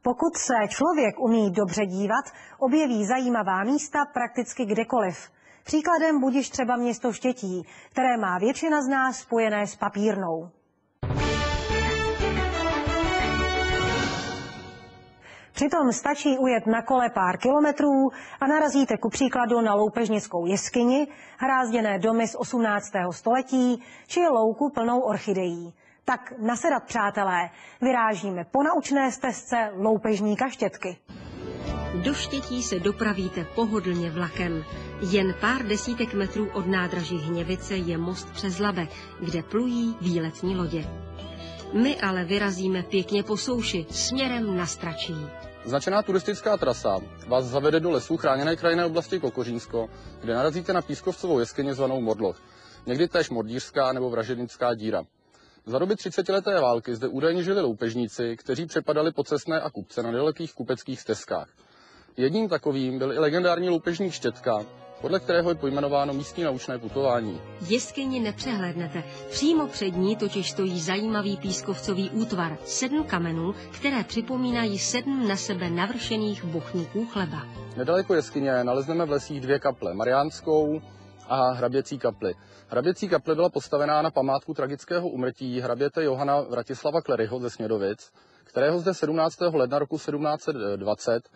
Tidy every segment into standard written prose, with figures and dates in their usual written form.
Pokud se člověk umí dobře dívat, objeví zajímavá místa prakticky kdekoliv. Příkladem budiž třeba město Štětí, které má většina z nás spojené s Papírnou. Přitom stačí ujet na kole pár kilometrů a narazíte ku příkladu na loupežnickou jeskyni, hrázděné domy z 18. století či louku plnou orchidejí. Tak nasedat, přátelé, vyrážíme po naučné stezce loupežníka Štětky. Do Štětí se dopravíte pohodlně vlakem. Jen pár desítek metrů od nádraží Hněvice je most přes Labe, kde plují výletní lodě. My ale vyrazíme pěkně po souši, směrem na Stračí. Značená turistická trasa vás zavede do lesů chráněné krajinné oblasti Kokořínsko, kde narazíte na pískovcovou jeskyni zvanou Mordloch, někdy též Mordířská nebo Vražednická díra. Za doby 30leté války zde údajně žili loupežníci, kteří přepadali pocestné a kupce na nedalekých kupeckých stezkách. Jedním takovým byl i legendární loupežník Štětka, podle kterého je pojmenováno místní naučné putování. Jeskyni nepřehlédnete. Přímo před ní totiž stojí zajímavý pískovcový útvar. 7 kamenů, které připomínají 7 na sebe navršených bochníků chleba. Nedaleko jeskyně nalezneme v lesích 2 kaple, Mariánskou a Hraběcí kapli. Hraběcí kaple byla postavená na památku tragického úmrtí hraběte Johana Vratislava Kleryho ze Smědovic, kterého zde 17. ledna roku 1720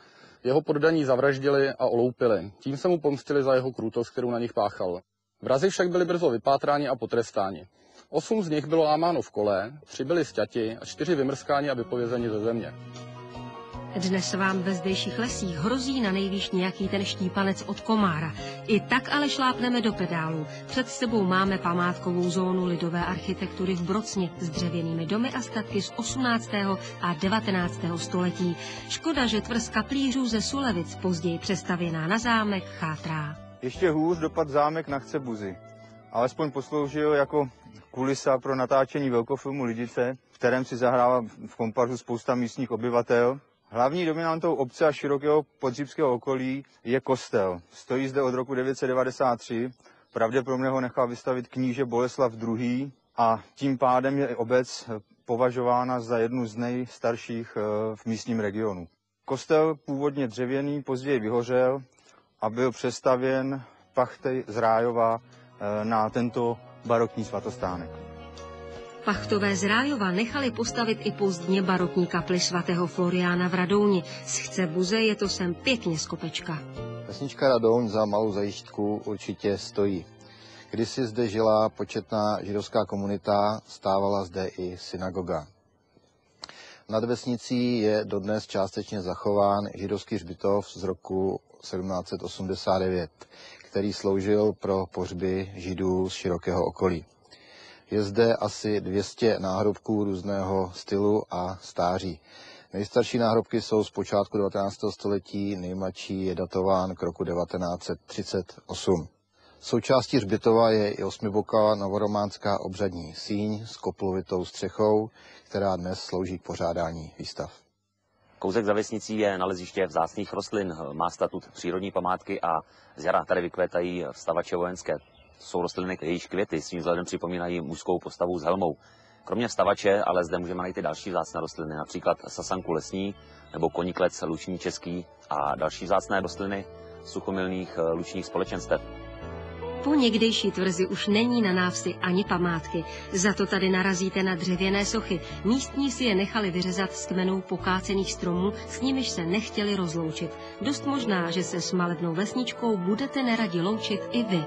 jeho poddaní zavraždili a oloupili. Tím se mu pomstili za jeho krutost, kterou na nich páchal. Vrazi však byli brzo vypátráni a potrestáni. 8 z nich bylo lámáno v kole, 3 byli sťati a 4 vymrskáni a vypovězeni ze země. Dnes vám ve zdejších lesích hrozí na nejvýš nějaký ten štípanec od komára. I tak ale šlápneme do pedálů. Před sebou máme památkovou zónu lidové architektury v Brocni s dřevěnými domy a statky z 18. a 19. století. Škoda, že tvrz kaplířů ze Sulevic, později přestavěná na zámek, chátrá. Ještě hůř dopad zámek na Chcebuzy. Alespoň posloužil jako kulisa pro natáčení velkofilmu Lidice, v kterém si zahrává v komparzu spousta místních obyvatel. Hlavní dominantou obce a širokého podříbského okolí je kostel. Stojí zde od roku 993, pravděpodobně ho nechal vystavit kníže Boleslav II. A tím pádem je obec považována za jednu z nejstarších v místním regionu. Kostel původně dřevěný, později vyhořel a byl přestavěn Pachtej z Rájova na tento barokní svatostánek. Pachtové z Rájova nechali postavit i pozdně barokní kapli svatého Floriána v Radouni. Z Chcebuze je to sem pěkně z kopečka. Vesnička Radouň za Malou Zajížďku určitě stojí. Kdysi zde žila početná židovská komunita, stávala zde i synagoga. Nad vesnicí je dodnes částečně zachován židovský hřbitov z roku 1789, který sloužil pro pohřby židů z širokého okolí. Je zde asi 200 náhrobků různého stylu a stáří. Nejstarší náhrobky jsou z počátku 19. století, nejmladší je datován k roku 1938. Součástí hřbitova je i 8boká novorománská obřadní síň s koplovitou střechou, která dnes slouží k pořádání výstav. Kousek za vesnicí je naleziště vzácných rostlin, má statut přírodní památky a z jara tady vykvétají vstavače vojenské. To jsou rostliny, jejíž květy svým vzhledem připomínají mužskou postavu s helmou. Kromě vstavače ale zde můžeme najít i další vzácné rostliny, například sasanku lesní nebo koniklec luční český a další vzácné rostliny suchomilných lučních společenstev. Po někdejší tvrzi už není na návsi ani památky. Za to tady narazíte na dřevěné sochy. Místní si je nechali vyřezat z kmenů pokácených stromů, s nimiž se nechtěli rozloučit. Dost možná, že se s malebnou vesničkou budete neradi loučit i vy.